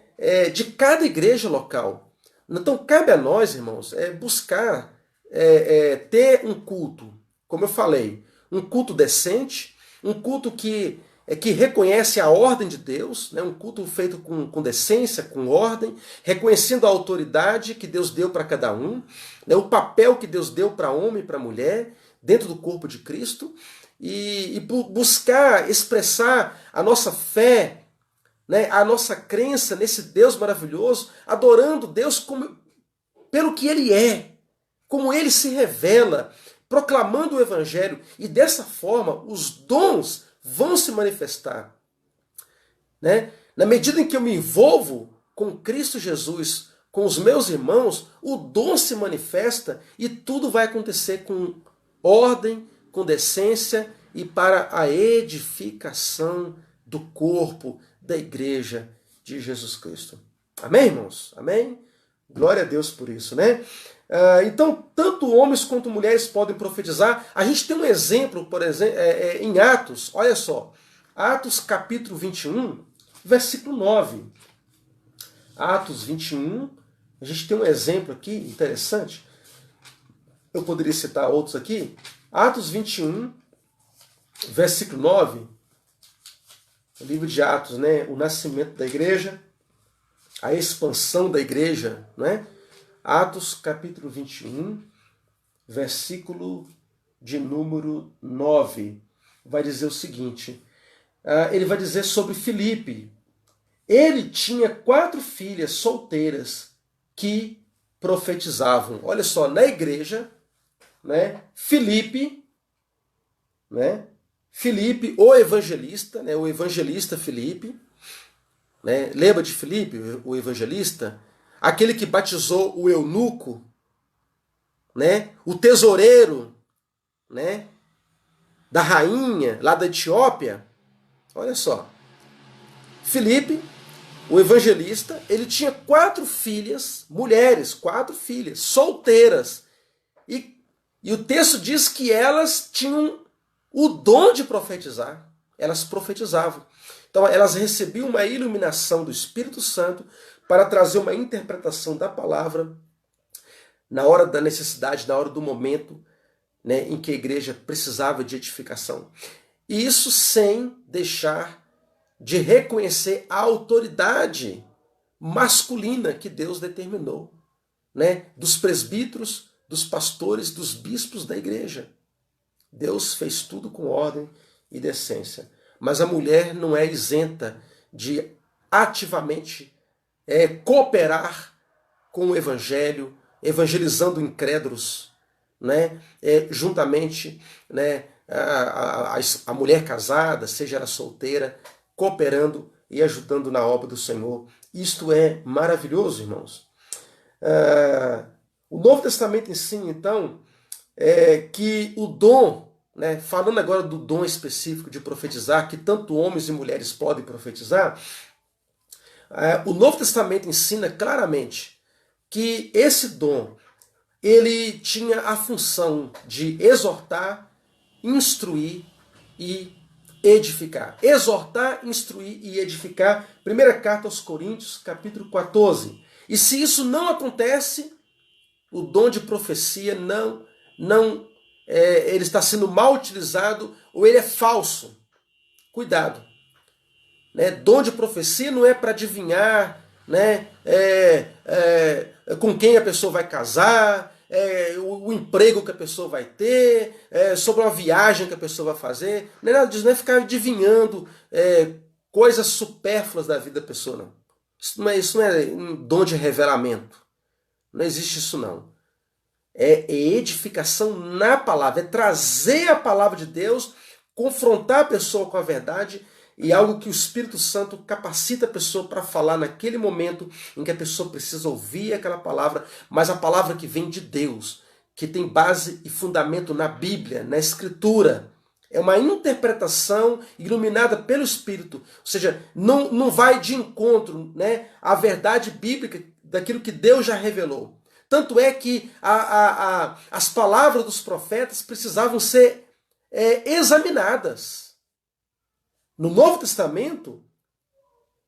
de cada igreja local. Então, cabe a nós, irmãos, buscar ter um culto, como eu falei, um culto decente, um culto que reconhece a ordem de Deus, né? Um culto feito com decência, com ordem, reconhecendo a autoridade que Deus deu para cada um, né? O papel que Deus deu para homem e para mulher dentro do corpo de Cristo, e buscar expressar a nossa fé, né? A nossa crença nesse Deus maravilhoso, adorando Deus pelo que Ele é, como Ele se revela, proclamando o Evangelho, e dessa forma os dons vão se manifestar. Né? Na medida em que eu me envolvo com Cristo Jesus, com os meus irmãos, o dom se manifesta e tudo vai acontecer com ordem, com decência e para a edificação do corpo da igreja de Jesus Cristo. Amém, irmãos? Amém? Glória a Deus por isso, né? Então, tanto homens quanto mulheres podem profetizar. A gente tem um exemplo, por exemplo, em Atos, olha só. Atos capítulo 21, versículo 9. Atos 21, a gente tem um exemplo aqui interessante. Eu poderia citar outros aqui. Atos 21, versículo 9. O livro de Atos, né? O nascimento da igreja, a expansão da igreja, né? Atos capítulo 21, versículo de número 9, vai dizer o seguinte, ele vai dizer sobre Filipe. Ele tinha 4 filhas solteiras que profetizavam. Olha só, na igreja, né, Filipe, o evangelista, né, o evangelista Filipe, né, lembra de Filipe, o evangelista? Aquele que batizou o eunuco, né? O tesoureiro, né? Da rainha lá da Etiópia. Olha só. Filipe, o evangelista, ele tinha 4 filhas, mulheres, 4 filhas, solteiras. E o texto diz que elas tinham o dom de profetizar. Elas profetizavam. Então elas recebiam uma iluminação do Espírito Santo para trazer uma interpretação da palavra na hora da necessidade, na hora do momento, né, em que a igreja precisava de edificação. E isso sem deixar de reconhecer a autoridade masculina que Deus determinou, né, dos presbíteros, dos pastores, dos bispos da igreja. Deus fez tudo com ordem e decência. Mas a mulher não é isenta de ativamente cooperar com o evangelho, evangelizando incrédulos, né? Juntamente, né, a mulher casada, seja ela solteira, cooperando e ajudando na obra do Senhor. Isto é maravilhoso, irmãos. O Novo Testamento ensina, então, que o dom, né, falando agora do dom específico de profetizar, que tanto homens e mulheres podem profetizar, o Novo Testamento ensina claramente que esse dom, ele tinha a função de exortar, instruir e edificar. Exortar, instruir e edificar. Primeira carta aos Coríntios, capítulo 14. E se isso não acontece, o dom de profecia ele está sendo mal utilizado ou ele é falso. Cuidado. Né? Dom de profecia não é para adivinhar, né? Com quem a pessoa vai casar, o emprego que a pessoa vai ter, sobre uma viagem que a pessoa vai fazer. Não é nada disso, não é ficar adivinhando coisas supérfluas da vida da pessoa, não. Isso não é um dom de revelamento. Não existe isso, não. É edificação na palavra, é trazer a palavra de Deus, confrontar a pessoa com a verdade, e algo que o Espírito Santo capacita a pessoa para falar naquele momento em que a pessoa precisa ouvir aquela palavra, mas a palavra que vem de Deus, que tem base e fundamento na Bíblia, na Escritura. É uma interpretação iluminada pelo Espírito, ou seja, não vai de encontro, né, à verdade bíblica daquilo que Deus já revelou. Tanto é que as palavras dos profetas precisavam ser examinadas. No Novo Testamento,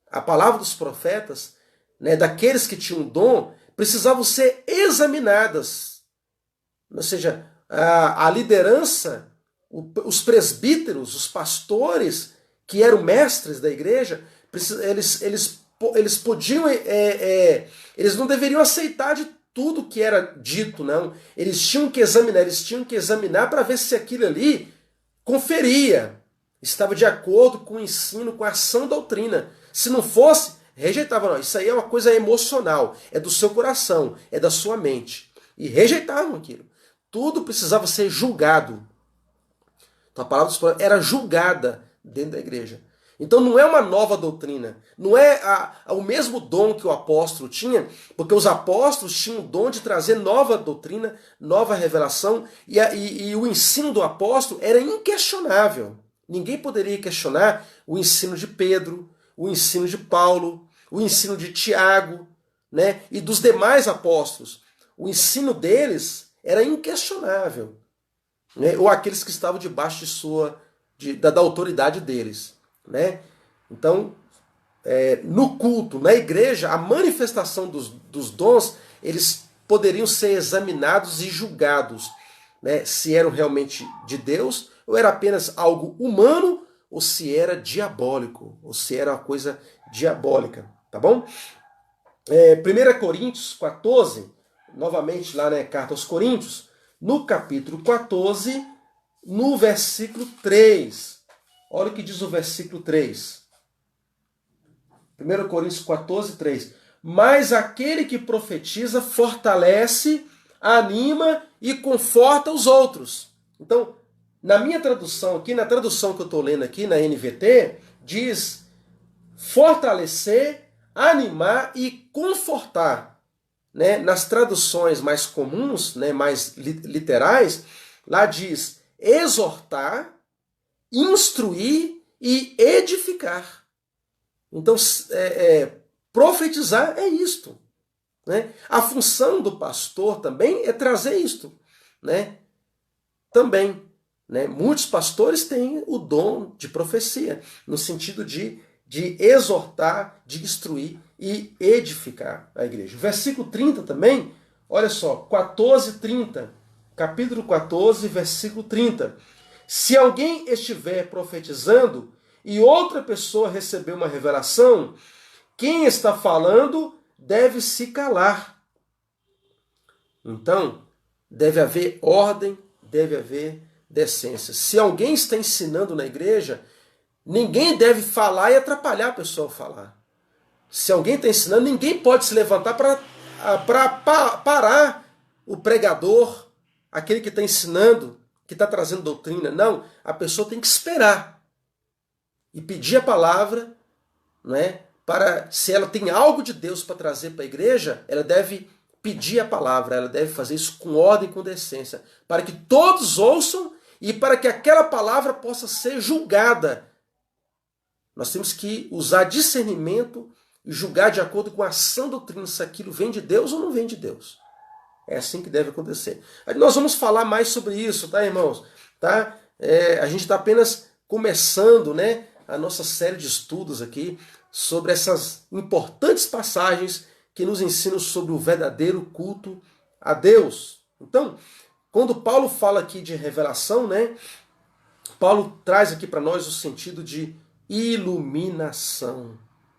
a palavra dos profetas, né, daqueles que tinham dom, precisavam ser examinadas. Ou seja, a liderança, os presbíteros, os pastores, que eram mestres da igreja, eles podiam, eles não deveriam aceitar de tudo que era dito, não. Eles tinham que examinar para ver se aquilo ali conferia, estava de acordo com o ensino, com a ação doutrina. Se não fosse, rejeitavam. Não, isso aí é uma coisa emocional, é do seu coração, é da sua mente. E rejeitavam aquilo. Tudo precisava ser julgado. Então a palavra dos profetas era julgada dentro da igreja. Então não é uma nova doutrina, não é o mesmo dom que o apóstolo tinha, porque os apóstolos tinham o dom de trazer nova doutrina, nova revelação, e o ensino do apóstolo era inquestionável. Ninguém poderia questionar o ensino de Pedro, o ensino de Paulo, o ensino de Tiago, né, e dos demais apóstolos. O ensino deles era inquestionável, né, ou aqueles que estavam debaixo da autoridade deles. Né? Então, no culto, na igreja, a manifestação dos dons, eles poderiam ser examinados e julgados, né? Se eram realmente de Deus, ou era apenas algo humano, ou se era diabólico, ou se era uma coisa diabólica. Tá bom? 1 Coríntios 14, novamente lá na Carta aos Coríntios, no capítulo 14, no versículo 3. Olha o que diz o versículo 3. 1 Coríntios 14, 3. Mas aquele que profetiza fortalece, anima e conforta os outros. Então, na minha tradução aqui, na tradução que eu estou lendo aqui, na NVT, diz fortalecer, animar e confortar. Né? Nas traduções mais comuns, né, mais literais, lá diz exortar, instruir e edificar. Então, profetizar é isto. Né? A função do pastor também é trazer isto. Né? Também. Né? Muitos pastores têm o dom de profecia, no sentido de exortar, de instruir e edificar a igreja. Versículo 30 também, olha só, 14, 30. Capítulo 14, versículo 30. Se alguém estiver profetizando e outra pessoa receber uma revelação, quem está falando deve se calar. Então, deve haver ordem, deve haver decência. Se alguém está ensinando na igreja, ninguém deve falar e atrapalhar a pessoa a falar. Se alguém está ensinando, ninguém pode se levantar para parar o pregador, aquele que está ensinando, que está trazendo doutrina. Não, a pessoa tem que esperar e pedir a palavra, né, para, se ela tem algo de Deus para trazer para a igreja, ela deve pedir a palavra, ela deve fazer isso com ordem e com decência, para que todos ouçam e para que aquela palavra possa ser julgada. Nós temos que usar discernimento e julgar de acordo com a ação doutrina se aquilo vem de Deus ou não vem de Deus. É assim que deve acontecer. Nós vamos falar mais sobre isso, tá, irmãos? Tá? A gente está apenas começando, né, a nossa série de estudos aqui sobre essas importantes passagens que nos ensinam sobre o verdadeiro culto a Deus. Então, quando Paulo fala aqui de revelação, né, Paulo traz aqui para nós o sentido de iluminação.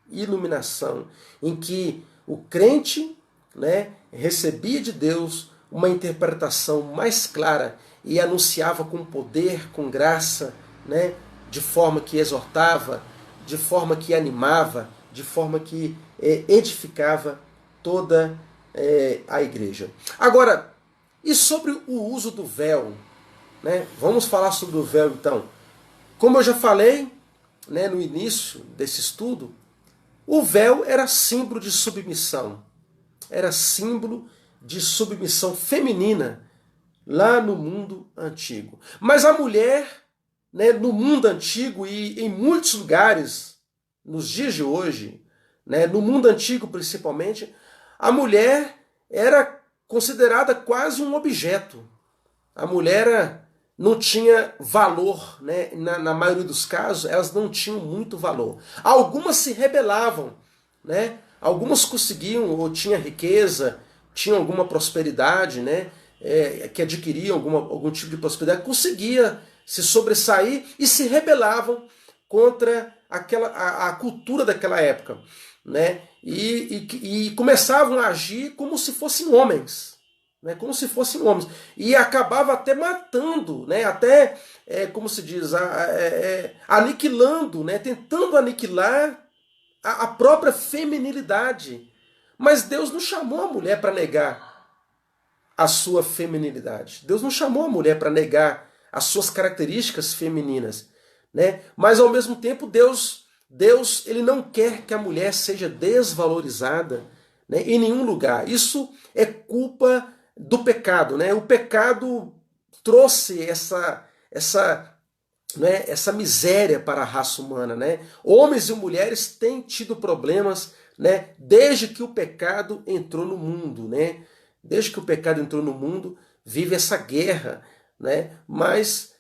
Iluminação, em que o crente, né, recebia de Deus uma interpretação mais clara e anunciava com poder, com graça, né, de forma que exortava, de forma que animava, de forma que edificava toda a igreja. Agora, e sobre o uso do véu? Né? Vamos falar sobre o véu então. Como eu já falei, né, no início desse estudo, o véu era símbolo de submissão. Era símbolo de submissão feminina lá no mundo antigo. Mas a mulher, né, no mundo antigo e em muitos lugares, nos dias de hoje, né, no mundo antigo principalmente, a mulher era considerada quase um objeto. A mulher não tinha valor, né? Na maioria dos casos, elas não tinham muito valor. Algumas se rebelavam, né? Algumas conseguiam ou tinham riqueza, tinham alguma prosperidade, né? Que adquiriam algum tipo de prosperidade, conseguia se sobressair e se rebelavam contra a cultura daquela época, né? E começavam a agir como se fossem homens, né? Como se fossem homens, e acabava até matando, né? Até, como se diz, aniquilando, né? Tentando aniquilar a própria feminilidade. Mas Deus não chamou a mulher para negar a sua feminilidade. Deus não chamou a mulher para negar as suas características femininas, né? Mas ao mesmo tempo Deus ele não quer que a mulher seja desvalorizada, né, em nenhum lugar. Isso é culpa do pecado, né? O pecado trouxe essa miséria para a raça humana, né? Homens e mulheres têm tido problemas, né, desde que o pecado entrou no mundo, né? Desde que o pecado entrou no mundo, vive essa guerra, né? Mas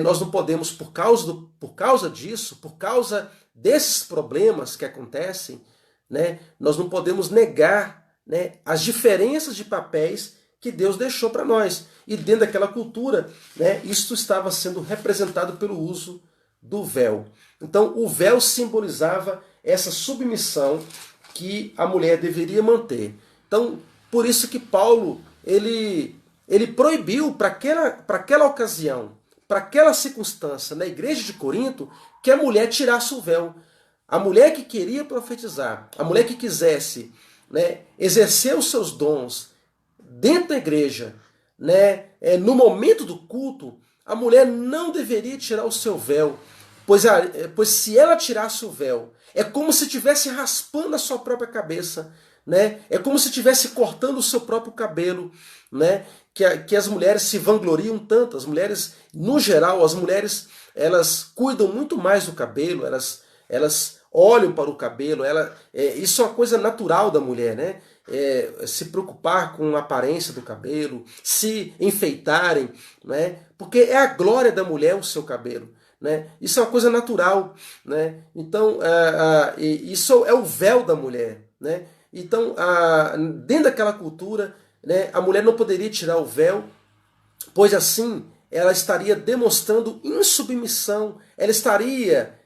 nós não podemos, por causa disso, por causa desses problemas que acontecem, né, nós não podemos negar, né, as diferenças de papéis que Deus deixou para nós. E dentro daquela cultura, né, isso estava sendo representado pelo uso do véu. Então o véu simbolizava essa submissão que a mulher deveria manter. Então, por isso que Paulo ele proibiu para aquela ocasião, para aquela circunstância, na igreja de Corinto, que a mulher tirasse o véu. A mulher que queria profetizar, a mulher que quisesse, né, exercer os seus dons dentro da igreja, né, no momento do culto, a mulher não deveria tirar o seu véu, pois se ela tirasse o véu, é como se estivesse raspando a sua própria cabeça, né? É como se estivesse cortando o seu próprio cabelo, né? Que as mulheres se vangloriam tanto. As mulheres, no geral, as mulheres, elas cuidam muito mais do cabelo, elas olham para o cabelo, isso é uma coisa natural da mulher, né? Se preocupar com a aparência do cabelo, se enfeitarem, né? Porque é a glória da mulher o seu cabelo, né? Isso é uma coisa natural, né? Então, isso é o véu da mulher, né? Então, dentro daquela cultura, né, a mulher não poderia tirar o véu, pois assim ela estaria demonstrando insubmissão, ela estaria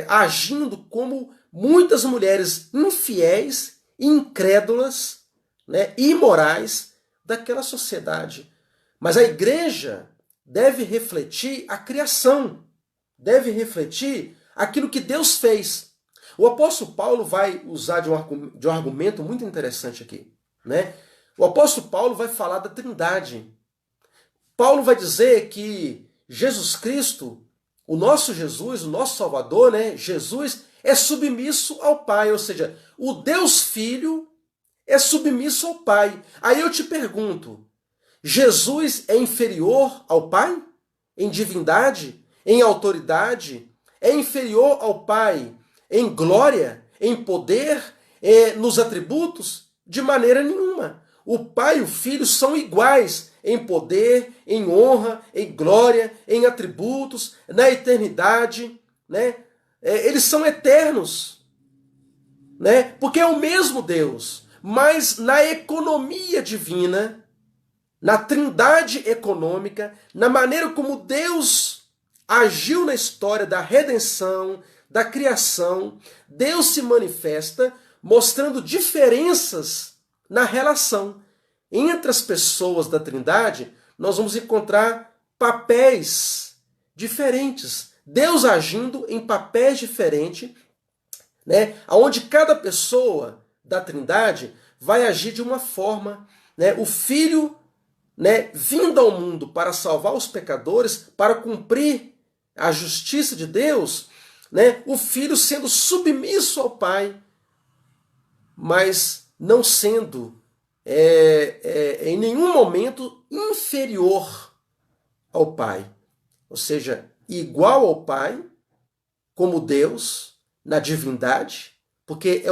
agindo como muitas mulheres infiéis, incrédulas, né, imorais daquela sociedade. Mas a igreja deve refletir a criação, deve refletir aquilo que Deus fez. O apóstolo Paulo vai usar de um argumento muito interessante aqui, né? O apóstolo Paulo vai falar da Trindade. Paulo vai dizer que Jesus Cristo, o nosso Jesus, o nosso Salvador, né, Jesus é submisso ao Pai, ou seja, o Deus Filho é submisso ao Pai. Aí eu te pergunto, Jesus é inferior ao Pai em divindade, em autoridade? É inferior ao Pai em glória, em poder, nos atributos? De maneira nenhuma. O Pai e o Filho são iguais em poder, em honra, em glória, em atributos, na eternidade, né? Eles são eternos. né? Porque é o mesmo Deus, mas na economia divina, na trindade econômica, na maneira como Deus agiu na história da redenção, da criação, Deus se manifesta mostrando diferenças na relação. Entre as pessoas da Trindade, nós vamos encontrar papéis diferentes. Deus agindo em papéis diferentes, né? Onde cada pessoa da Trindade vai agir de uma forma, né? O Filho, né, vindo ao mundo para salvar os pecadores, para cumprir a justiça de Deus, né? O Filho sendo submisso ao Pai, mas não sendo em nenhum momento inferior ao Pai. Ou seja, igual ao Pai, como Deus, na divindade, porque,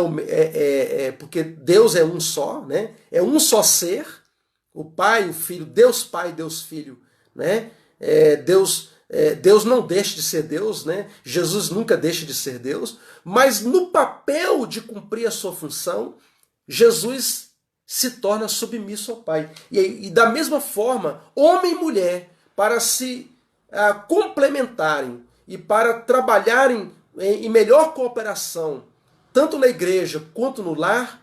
porque Deus é um só, né? É um só ser, o Pai, o Filho, Deus Pai, Deus Filho, né? Deus não deixa de ser Deus, né? Jesus nunca deixa de ser Deus, mas no papel de cumprir a sua função, Jesus se torna submisso ao Pai. E da mesma forma, homem e mulher, para se complementarem e para trabalharem em melhor cooperação, tanto na igreja quanto no lar,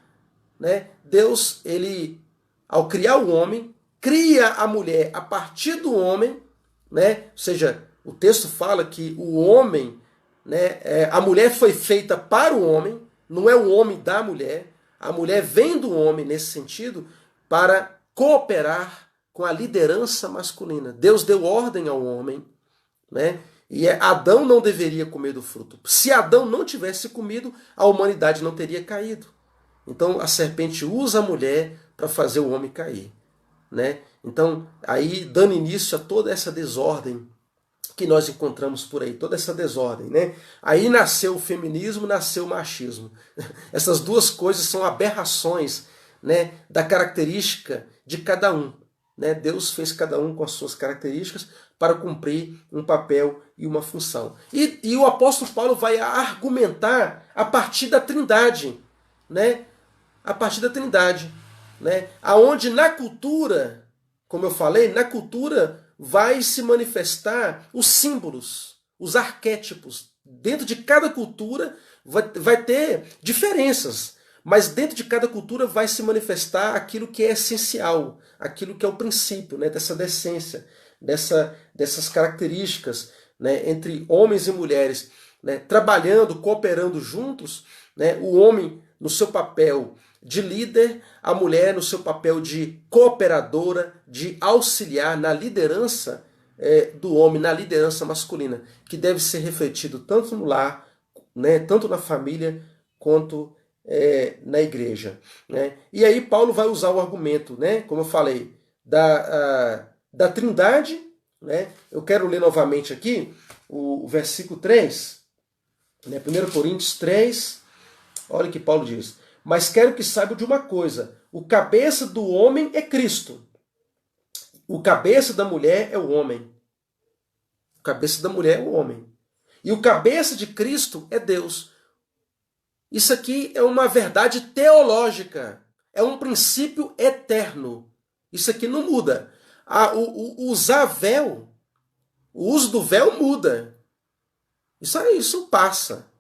né? Deus, ele, ao criar o homem, cria a mulher a partir do homem, né? Ou seja, o texto fala que o homem, né, a mulher foi feita para o homem, não é o homem da mulher. A mulher vem do homem nesse sentido para cooperar com a liderança masculina. Deus deu ordem ao homem, né? E Adão não deveria comer do fruto. Se Adão não tivesse comido, a humanidade não teria caído. Então a serpente usa a mulher para fazer o homem cair, né? Então, aí dando início a toda essa desordem que nós encontramos por aí, toda essa desordem, né? Aí nasceu o feminismo, nasceu o machismo. Essas duas coisas são aberrações, né, da característica de cada um, né? Deus fez cada um com as suas características para cumprir um papel e uma função. E o apóstolo Paulo vai argumentar a partir da Trindade, né? A partir da Trindade, né? Aonde na cultura, como eu falei, na cultura vai se manifestar os símbolos, os arquétipos. Dentro de cada cultura vai ter diferenças, mas dentro de cada cultura vai se manifestar aquilo que é essencial, aquilo que é o princípio, né, dessa decência, dessas características, né, entre homens e mulheres, né, trabalhando, cooperando juntos, né, o homem no seu papel de líder, a mulher no seu papel de cooperadora, de auxiliar na liderança do homem, na liderança masculina, que deve ser refletido tanto no lar, né, tanto na família, quanto na igreja, né? E aí Paulo vai usar o argumento, né, como eu falei, da Trindade, né? Eu quero ler novamente aqui o versículo 3, né, 1 Coríntios 3, olha o que Paulo diz. Mas quero que saibam de uma coisa, o cabeça do homem é Cristo. O cabeça da mulher é o homem. O cabeça da mulher é o homem. E o cabeça de Cristo é Deus. Isso aqui é uma verdade teológica. É um princípio eterno. Isso aqui não muda. Usar véu, o uso do véu muda. Isso passa.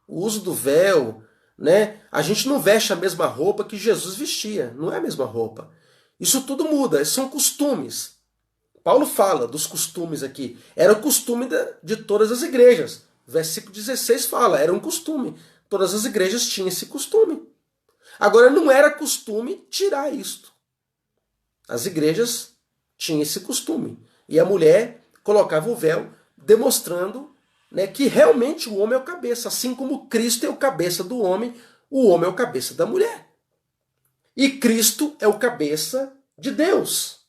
O uso do véu, né? A gente não veste a mesma roupa que Jesus vestia. Não é a mesma roupa. Isso tudo muda. São costumes. Paulo fala dos costumes aqui. Era o costume de todas as igrejas. Versículo 16 fala, era um costume. Todas as igrejas tinham esse costume. Agora, não era costume tirar isto. As igrejas tinham esse costume. E a mulher colocava o véu, demonstrando, né, que realmente o homem é o cabeça. Assim como Cristo é o cabeça do homem, o homem é o cabeça da mulher. E Cristo é o cabeça de Deus.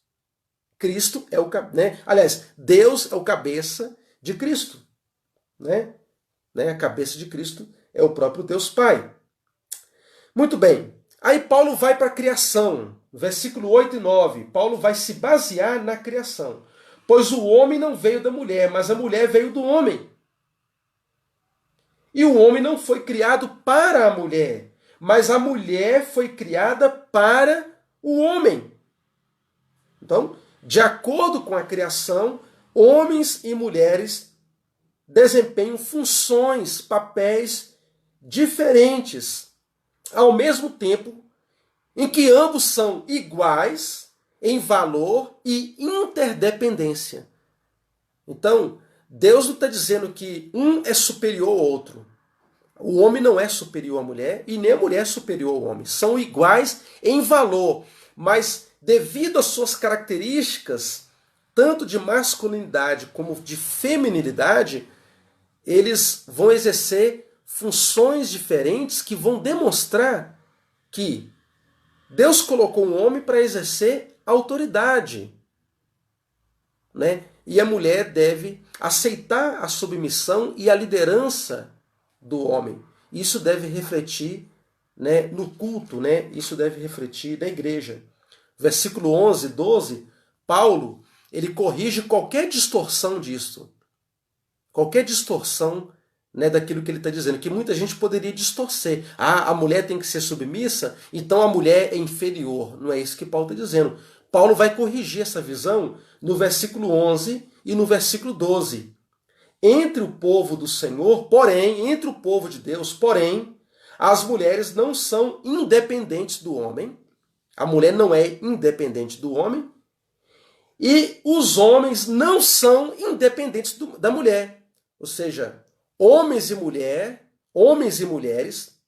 Cristo é o né? Aliás, Deus é o cabeça de Cristo. Né? A cabeça de Cristo é o próprio Deus Pai. Muito bem. Aí Paulo vai para a criação. Versículo 8 e 9. Paulo vai se basear na criação. Pois o homem não veio da mulher, mas a mulher veio do homem. E o homem não foi criado para a mulher, mas a mulher foi criada para o homem. Então, de acordo com a criação, homens e mulheres desempenham funções, papéis diferentes, ao mesmo tempo em que ambos são iguais em valor e interdependência. Então, Deus não está dizendo que um é superior ao outro. O homem não é superior à mulher e nem a mulher é superior ao homem. São iguais em valor, mas devido às suas características, tanto de masculinidade como de feminilidade, eles vão exercer funções diferentes que vão demonstrar que Deus colocou um homem para exercer autoridade, né? E a mulher deve aceitar a submissão e a liderança do homem. Isso deve refletir, né, no culto, né? Isso deve refletir na igreja. Versículo 11, 12, Paulo, ele corrige qualquer distorção disso. Qualquer distorção, né, daquilo que ele está dizendo, que muita gente poderia distorcer. Ah, a mulher tem que ser submissa, então a mulher é inferior. Não é isso que Paulo está dizendo. Paulo vai corrigir essa visão no versículo 11 e no versículo 12. Entre o povo do Senhor, porém, entre o povo de Deus, porém, as mulheres não são independentes do homem. A mulher não é independente do homem. E os homens não são independentes da mulher. Ou seja, homens e mulheres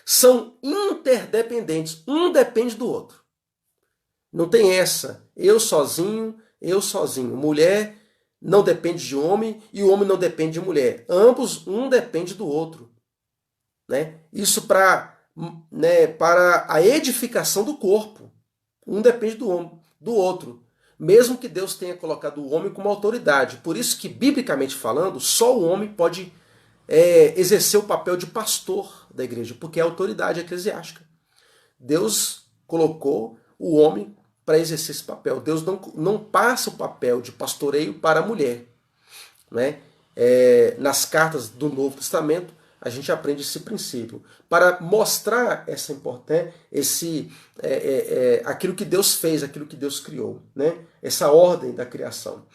são interdependentes. Um depende do outro. Não tem essa, eu sozinho. Mulher não depende de homem e o homem não depende de mulher. Ambos, um depende do outro. Né? Isso para a edificação do corpo. Um depende do outro. Mesmo que Deus tenha colocado o homem como autoridade. Por isso que, biblicamente falando, só o homem pode exercer o papel de pastor da igreja, porque é autoridade eclesiástica. Deus colocou o homem para exercer esse papel. Deus não passa o papel de pastoreio para a mulher. Né? Nas cartas do Novo Testamento, a gente aprende esse princípio. Para mostrar essa importância, aquilo que Deus fez, aquilo que Deus criou. Né? Essa ordem da criação.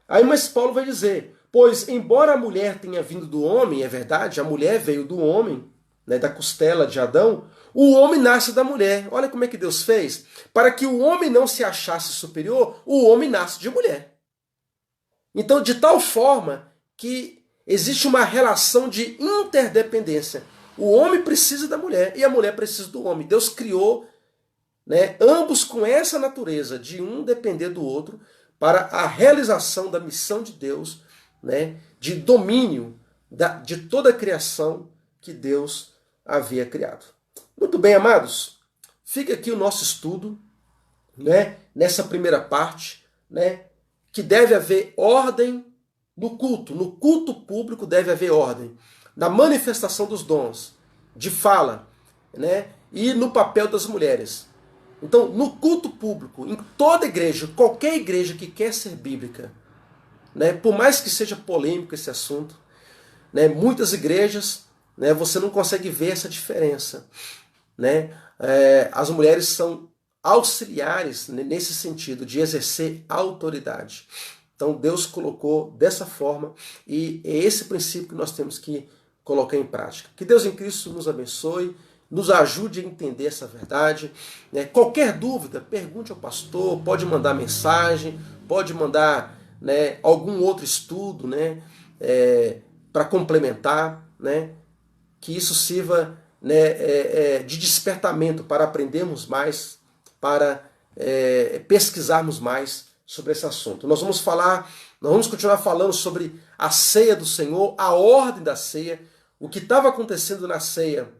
Aí, mas Paulo vai dizer, pois embora a mulher tenha vindo do homem, é verdade, a mulher veio do homem, né, da costela de Adão, o homem nasce da mulher. Olha como é que Deus fez. Para que o homem não se achasse superior, o homem nasce de mulher. Então, de tal forma que existe uma relação de interdependência. O homem precisa da mulher e a mulher precisa do homem. Deus criou, né, ambos com essa natureza de um depender do outro para a realização da missão de Deus, né, de domínio de toda a criação que Deus havia criado. Muito bem, amados. Fica aqui o nosso estudo, né, nessa primeira parte, né, que deve haver ordem no culto. No culto público deve haver ordem. Na manifestação dos dons, de fala, né, e no papel das mulheres. Então, no culto público, em toda igreja, qualquer igreja que quer ser bíblica, né, por mais que seja polêmico esse assunto, né, muitas igrejas, né, você não consegue ver essa diferença. Né? As mulheres são auxiliares nesse sentido, de exercer autoridade. Então Deus colocou dessa forma e é esse princípio que nós temos que colocar em prática. Que Deus em Cristo nos abençoe, nos ajude a entender essa verdade. Né? Qualquer dúvida, pergunte ao pastor, pode mandar mensagem, pode mandar, né, algum outro estudo, né, para complementar, né, que isso sirva, né, de despertamento para aprendermos mais, para pesquisarmos mais sobre esse assunto. Nós vamos continuar falando sobre a ceia do Senhor, a ordem da ceia, o que estava acontecendo na ceia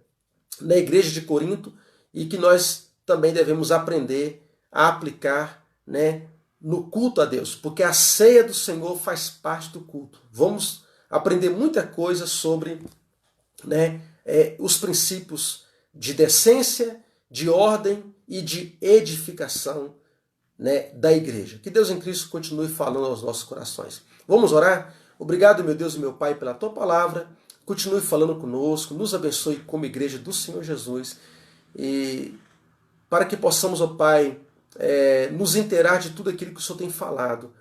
na igreja de Corinto e que nós também devemos aprender a aplicar, né, no culto a Deus, porque a ceia do Senhor faz parte do culto. Vamos aprender muita coisa sobre, né, os princípios de decência, de ordem e de edificação, né, da igreja. Que Deus em Cristo continue falando aos nossos corações. Vamos orar? Obrigado, meu Deus e meu Pai, pela Tua palavra. continue falando conosco, nos abençoe como igreja do Senhor Jesus, e para que possamos, ó Pai, nos inteirar de tudo aquilo que o Senhor tem falado.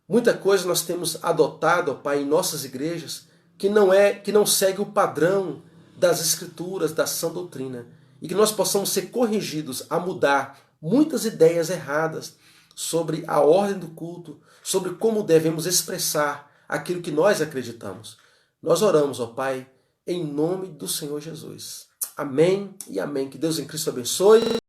Muita coisa nós temos adotado, ó Pai, em nossas igrejas, que não segue o padrão das Escrituras, da sã doutrina, e que nós possamos ser corrigidos a mudar muitas ideias erradas sobre a ordem do culto, sobre como devemos expressar aquilo que nós acreditamos. Nós oramos, ó Pai, em nome do Senhor Jesus. Amém e amém. Que Deus em Cristo abençoe.